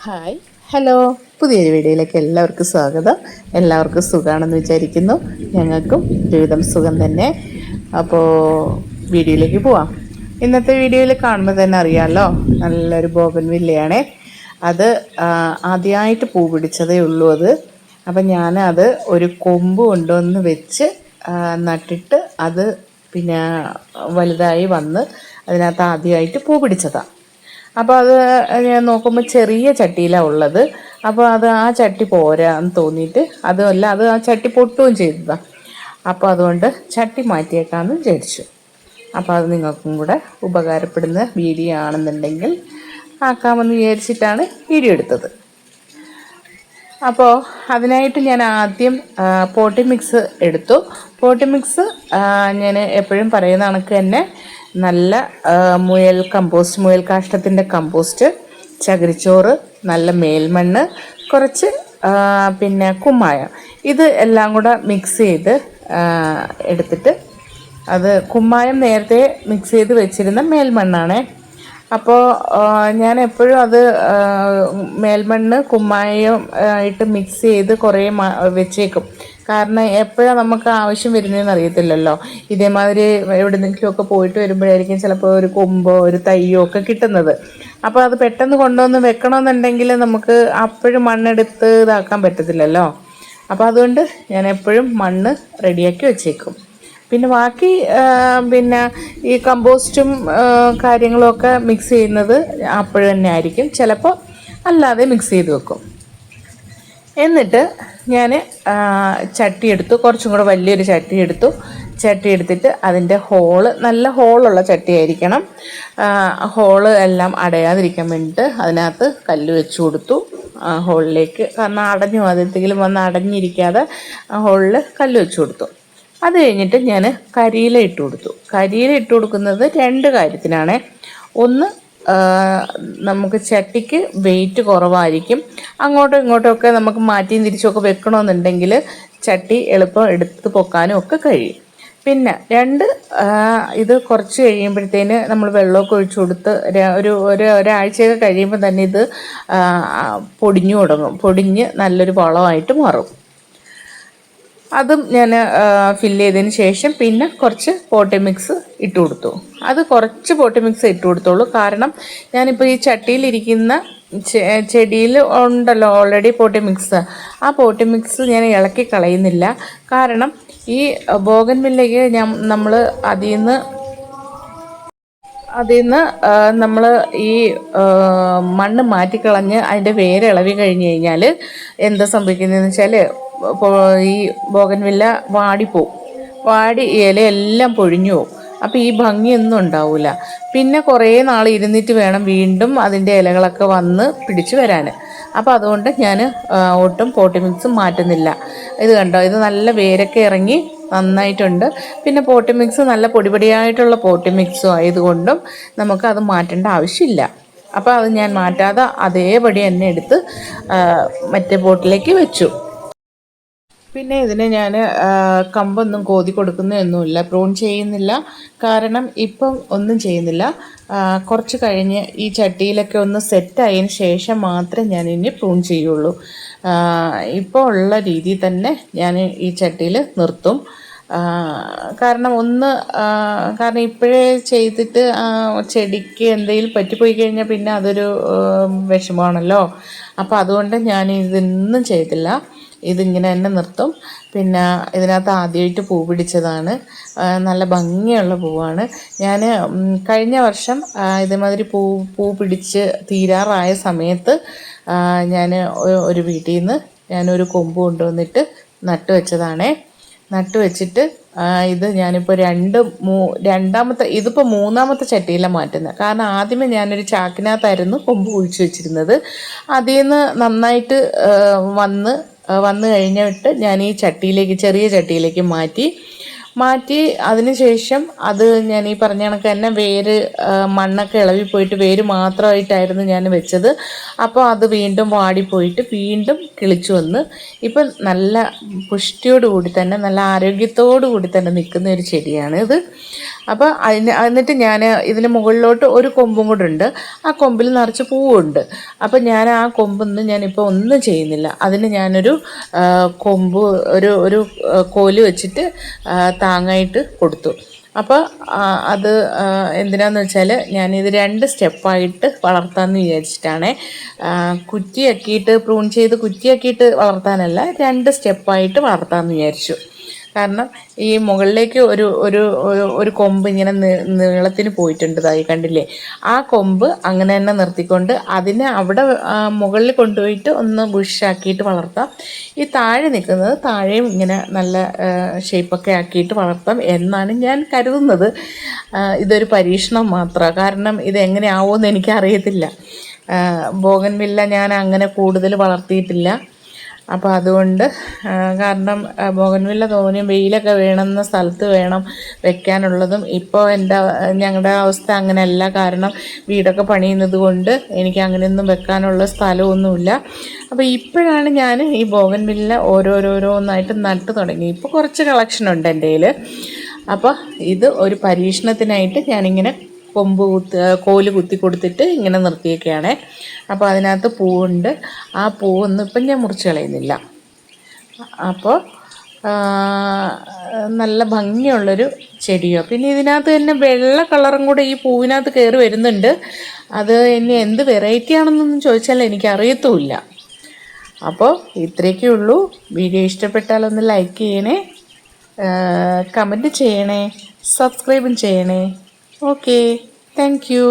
Hi hello, പുതിയൊരു വീഡിയോയിലേക്ക് എല്ലാവർക്കും സ്വാഗതം. എല്ലാവർക്കും സുഖമാണെന്ന് വിചാരിക്കുന്നു. ഞങ്ങൾക്കും ജീവിതം സുഖം തന്നെ. അപ്പോൾ വീഡിയോയിലേക്ക് പോവാം. ഇന്നത്തെ വീഡിയോയിൽ കാണുമ്പോൾ തന്നെ അറിയാമല്ലോ, നല്ലൊരു ബോഗൺവില്ലയാണ്. അത് ആദ്യമായിട്ട് പൂ പിടിച്ചതേ ഉള്ളൂ. അപ്പം ഞാനത് ഒരു കൊമ്പ് കൊണ്ടുവന്ന് വെച്ച് നട്ടിട്ട് അത് പിന്നെ വലുതായി വന്ന് അതിനകത്ത് ആദ്യമായിട്ട് പൂ പിടിച്ചതാണ്. അപ്പോൾ അത് ഞാൻ നോക്കുമ്പോൾ ചെറിയ ചട്ടിയിലാണ് ഉള്ളത്. അപ്പോൾ ആ ചട്ടി പോരാന്ന് തോന്നിയിട്ട് അതുമല്ല, ആ ചട്ടി പൊട്ടുകയും ചെയ്തതാണ്. അപ്പോൾ അതുകൊണ്ട് ചട്ടി മാറ്റിയേക്കാമെന്ന് വിചാരിച്ചു. അപ്പോൾ അത് നിങ്ങൾക്കും കൂടെ ഉപകാരപ്പെടുന്ന വീഡിയോ ആണെന്നുണ്ടെങ്കിൽ ആക്കാമെന്ന് വിചാരിച്ചിട്ടാണ് വീഡിയോ എടുത്തത്. അപ്പോൾ അതിനായിട്ട് ഞാൻ ആദ്യം പോട്ടി മിക്സ് എടുത്തു. പോട്ടി മിക്സ് ഞാൻ എപ്പോഴും പറയുന്ന കണക്ക് തന്നെ നല്ല മുയൽ കാഷ്ടത്തിൻ്റെ കമ്പോസ്റ്റ്, ചകിരിച്ചോറ്, നല്ല മേൽമണ്ണ്, കുറച്ച് പിന്നെ കുമ്മായം, ഇത് എല്ലാം കൂടെ മിക്സ് ചെയ്ത് എടുത്തിട്ട്, അത് കുമ്മായം നേരത്തെ മിക്സ് ചെയ്ത് വെച്ചിരുന്ന മേൽമണ്ണാണേ. അപ്പോൾ ഞാൻ എപ്പോഴും അത് മേൽമണ്ണ് കുമ്മായം ആയിട്ട് മിക്സ് ചെയ്ത് കുറേ വെച്ചേക്കും. കാരണം എപ്പോഴാണ് നമുക്ക് ആവശ്യം വരുന്നതെന്ന് അറിയത്തില്ലല്ലോ. ഇതേമാതിരി എവിടെയെങ്കിലുമൊക്കെ പോയിട്ട് വരുമ്പോഴായിരിക്കും ചിലപ്പോൾ ഒരു കൊമ്പോ ഒരു തയ്യോ ഒക്കെ കിട്ടുന്നത്. അപ്പോൾ അത് പെട്ടെന്ന് കൊണ്ടുവന്ന് വെക്കണമെന്നുണ്ടെങ്കിൽ നമുക്ക് അപ്പോഴും മണ്ണെടുത്ത് ഇതാക്കാൻ പറ്റത്തില്ലല്ലോ. അപ്പോൾ അതുകൊണ്ട് ഞാൻ എപ്പോഴും മണ്ണ് റെഡിയാക്കി വെച്ചേക്കും. പിന്നെ ബാക്കി പിന്നെ ഈ കമ്പോസ്റ്റും കാര്യങ്ങളുമൊക്കെ മിക്സ് ചെയ്യുന്നത് അപ്പോഴും തന്നെ ആയിരിക്കും. ചിലപ്പോൾ അല്ലാതെ മിക്സ് ചെയ്ത് വെക്കും. എന്നിട്ട് ഞാൻ ചട്ടി എടുത്തു, കുറച്ചും കൂടെ വലിയൊരു ചട്ടി എടുത്തു. ചട്ടി എടുത്തിട്ട് അതിൻ്റെ നല്ല ഹോളുള്ള ചട്ടിയായിരിക്കണം. ഹോള് എല്ലാം അടയാതിരിക്കാൻ വേണ്ടിയിട്ട് അതിനകത്ത് കല്ല് വെച്ച് കൊടുത്തു ഹോളിലേക്ക്. കാരണം ആദ്യത്തെങ്കിലും വന്ന് അടഞ്ഞിരിക്കാതെ ഹോളിൽ കല്ല് വെച്ച് കൊടുത്തു. അത് കഴിഞ്ഞിട്ട് ഞാൻ കരിയില ഇട്ട് കൊടുത്തു. കരിയില ഇട്ട് കൊടുക്കുന്നത് രണ്ട് കാര്യത്തിനാണ്. ഒന്ന്, നമുക്ക് ചട്ടിക്ക് വെയിറ്റ് കുറവായിരിക്കും. അങ്ങോട്ടും ഇങ്ങോട്ടുമൊക്കെ നമുക്ക് മാറ്റിയും തിരിച്ചുമൊക്കെ വെക്കണമെന്നുണ്ടെങ്കിൽ ചട്ടി എളുപ്പം എടുത്ത് പൊക്കാനും ഒക്കെ കഴിയും. പിന്നെ രണ്ട്, ഇത് കുറച്ച് കഴിയുമ്പോഴത്തേന് നമ്മൾ വെള്ളമൊക്കെ ഒഴിച്ചു കൊടുത്ത് ഒരാഴ്ചയൊക്കെ കഴിയുമ്പോൾ തന്നെ ഇത് പൊടിഞ്ഞു തുടങ്ങും. പൊടിഞ്ഞ് നല്ലൊരു വളമായിട്ട് മാറും. അതും ഞാൻ ഫില്ല് ചെയ്തതിന് ശേഷം പിന്നെ കുറച്ച് പോട്ടി മിക്സ് ഇട്ട് കൊടുത്തു. അത് കുറച്ച് പോട്ടി മിക്സ് ഇട്ട് കൊടുത്തോളൂ. കാരണം ഞാനിപ്പോൾ ഈ ചട്ടിയിലിരിക്കുന്ന ചെടിയിൽ ഉണ്ടല്ലോ ഓൾറെഡി പോട്ടി മിക്സ്. ആ പോട്ടി മിക്സ് ഞാൻ ഇളക്കി കളയുന്നില്ല. കാരണം ഈ ബോഗൺവില്ലയ്ക്ക് നമ്മൾ അതിൽ നിന്ന് നമ്മൾ ഈ മണ്ണ് മാറ്റിക്കളഞ്ഞ് അതിൻ്റെ വേര് ഇളവി കഴിഞ്ഞ് കഴിഞ്ഞാൽ എന്താ സംഭവിക്കുന്നതെന്ന് വെച്ചാൽ ഈ ബോഗൺവില്ല വാടി ഇലയെല്ലാം പൊഴിഞ്ഞു പോകും. അപ്പോൾ ഈ ഭംഗിയൊന്നും ഉണ്ടാവില്ല. പിന്നെ കുറേ നാൾ ഇരുന്നിട്ട് വേണം വീണ്ടും അതിൻ്റെ ഇലകളൊക്കെ വന്ന് പിടിച്ചു വരാൻ. അപ്പോൾ അതുകൊണ്ട് ഞാൻ ഒട്ടും പോട്ടി മിക്സ് മാറ്റുന്നില്ല. ഇത് കണ്ടോ, ഇത് നല്ല വേരൊക്കെ ഇറങ്ങി നന്നായിട്ടുണ്ട്. പിന്നെ പോട്ടി മിക്സ് നല്ല പൊടിപൊടിയായിട്ടുള്ള പോട്ടി മിക്സും ആയതുകൊണ്ടും നമുക്കത് മാറ്റേണ്ട ആവശ്യമില്ല. അപ്പോൾ അത് ഞാൻ മാറ്റാതെ അതേപടി തന്നെ എടുത്ത് മറ്റേ പോട്ടിലേക്ക് വെച്ചു. പിന്നെ ഇതിന് ഞാൻ കമ്പൊന്നും കോതി കൊടുക്കുന്നതൊന്നുമില്ല, പ്രൂൺ ചെയ്യുന്നില്ല. കാരണം ഇപ്പം ഒന്നും ചെയ്യുന്നില്ല. കുറച്ച് കഴിഞ്ഞ് ഈ ചട്ടിയിലൊക്കെ ഒന്ന് സെറ്റായതിന് ശേഷം മാത്രമേ ഞാൻ ഇനി പ്രൂൺ ചെയ്യുള്ളൂ. ഇപ്പോൾ ഉള്ള രീതിയിൽ തന്നെ ഞാൻ ഈ ചട്ടിയിൽ നിർത്തും. കാരണം ഇപ്പോഴേ ചെയ്തിട്ട് ചെടിക്ക് എന്തെങ്കിലും പറ്റിപ്പോയി കഴിഞ്ഞാൽ പിന്നെ അതൊരു വിഷമമാണല്ലോ. അപ്പോൾ അതുകൊണ്ട് ഞാൻ ഇതൊന്നും ചെയ്തില്ല, ഇതിങ്ങനെ തന്നെ നിർത്തും. പിന്നെ ഇതിനകത്ത് ആദ്യമായിട്ട് പൂ പിടിച്ചതാണ്. നല്ല ഭംഗിയുള്ള പൂവാണ്. ഞാൻ കഴിഞ്ഞ വർഷം ഇതേമാതിരി പൂ പിടിച്ച് തീരാറായ സമയത്ത് ഞാൻ ഒരു വീട്ടിൽ നിന്ന് ഞാനൊരു കൊമ്പ് കൊണ്ടുവന്നിട്ട് നട്ടു വെച്ചിട്ട് ഇത് ഞാനിപ്പോൾ ഇതിപ്പോൾ മൂന്നാമത്തെ ചട്ടിയിലാണ് മാറ്റുന്നത്. കാരണം ആദ്യമേ ഞാനൊരു ചാക്കിനകത്തായിരുന്നു കൊമ്പ് കുഴിച്ച് വെച്ചിരുന്നത്. അതിൽ നിന്ന് നന്നായിട്ട് വന്നു കഴിഞ്ഞിട്ട് ഞാൻ ഈ ചെറിയ ചട്ടിയിലേക്ക് മാറ്റി. മാറ്റി അതിന് ശേഷം അത് ഞാൻ ഈ പറഞ്ഞ കണക്ക് തന്നെ വേര് മണ്ണൊക്കെ ഇളകി പോയിട്ട് വേര് മാത്രമായിട്ടായിരുന്നു ഞാൻ വെച്ചത്. അപ്പോൾ അത് വീണ്ടും വാടിപ്പോയിട്ട് വീണ്ടും കിളിച്ചു വന്ന് ഇപ്പം നല്ല പുഷ്ടിയോട് കൂടി തന്നെ നല്ല ആരോഗ്യത്തോടു കൂടി തന്നെ നിൽക്കുന്ന ഒരു ചെടിയാണ് ഇത്. അപ്പോൾ എന്നിട്ട് ഞാൻ ഇതിന് മുകളിലോട്ട് ഒരു കൊമ്പും കൂടെ ഉണ്ട്. ആ കൊമ്പിൽ നിറച്ച് പൂവുണ്ട്. അപ്പം ഞാൻ ആ കൊമ്പൊന്നും ഞാനിപ്പോൾ ഒന്നും ചെയ്യുന്നില്ല. അതിന് ഞാനൊരു കൊമ്പ് ഒരു കോല് വെച്ചിട്ട് താങ്ങായിട്ട് കൊടുത്തു. അപ്പോൾ അത് എന്തിനാന്ന് വെച്ചാൽ ഞാനിത് 2 സ്റ്റെപ്പായിട്ട് വളർത്താമെന്ന് വിചാരിച്ചിട്ടാണ്. കുറ്റിയാക്കിയിട്ട് പ്രൂൺ ചെയ്ത് കുറ്റിയാക്കിയിട്ട് വളർത്താനല്ല, 2 സ്റ്റെപ്പായിട്ട് വളർത്താമെന്ന് വിചാരിച്ചു. കാരണം ഈ മുകളിലേക്ക് ഒരു കൊമ്പ് ഇങ്ങനെ നീളത്തിന് പോയിട്ടുണ്ട്, ഇതായി കണ്ടില്ലേ. ആ കൊമ്പ് അങ്ങനെ തന്നെ നിർത്തിക്കൊണ്ട് അതിനെ അവിടെ മുകളിൽ കൊണ്ടുപോയിട്ട് ഒന്ന് ബുഷാക്കിയിട്ട് വളർത്താം. ഈ താഴെ നിൽക്കുന്നത് താഴെയും ഇങ്ങനെ നല്ല ഷേപ്പൊക്കെ ആക്കിയിട്ട് വളർത്താം എന്നാണ് ഞാൻ കരുതുന്നത്. ഇതൊരു പരീക്ഷണം മാത്രമാണ്. കാരണം ഇതെങ്ങനെ ആവുമെന്ന് എനിക്കറിയത്തില്ല. ബോഗൺവില്ല ഞാൻ അങ്ങനെ കൂടുതൽ വളർത്തിയിട്ടില്ല. അപ്പോൾ അതുകൊണ്ട് കാരണം ബോഗൺവില്ല തോന്നിയും വെയിലൊക്കെ വേണമെന്ന സ്ഥലത്ത് വേണം വെക്കാനുള്ളതും. ഇപ്പോൾ ഞങ്ങളുടെ അവസ്ഥ അങ്ങനെയല്ല. കാരണം വീടൊക്കെ പണിയുന്നത് കൊണ്ട് എനിക്ക് അങ്ങനെയൊന്നും വെക്കാനുള്ള സ്ഥലമൊന്നുമില്ല. അപ്പോൾ ഇപ്പോഴാണ് ഞാൻ ഈ ബോഗൺവില്ല ഓരോന്നായിട്ട് നട്ട് തുടങ്ങി. ഇപ്പോൾ കുറച്ച് കളക്ഷനുണ്ട് എൻ്റെ കയ്യിൽ. അപ്പോൾ ഇത് ഒരു പരീക്ഷണത്തിനായിട്ട് ഞാനിങ്ങനെ കോല് കുത്തി കൊടുത്തിട്ട് ഇങ്ങനെ നിർത്തിയൊക്കെയാണ്. അപ്പോൾ അതിനകത്ത് പൂവുണ്ട്. ആ പൂവൊന്നും ഇപ്പം ഞാൻ മുറിച്ച് കളയുന്നില്ല. അപ്പോൾ നല്ല ഭംഗിയുള്ളൊരു ചെടിയോ. പിന്നെ ഇതിനകത്ത് തന്നെ വെള്ള കളറും കൂടെ ഈ പൂവിനകത്ത് കയറി വരുന്നുണ്ട്. അത് ഇനി എന്ത് വെറൈറ്റി ആണെന്നൊന്നും ചോദിച്ചാൽ എനിക്കറിയത്തുമില്ല. അപ്പോൾ ഇത്രയൊക്കെ ഉള്ളൂ. വീഡിയോ ഇഷ്ടപ്പെട്ടാലൊന്ന് ലൈക്ക് ചെയ്യണേ, കമൻറ്റ് ചെയ്യണേ, സബ്സ്ക്രൈബും ചെയ്യണേ. Okay, thank you.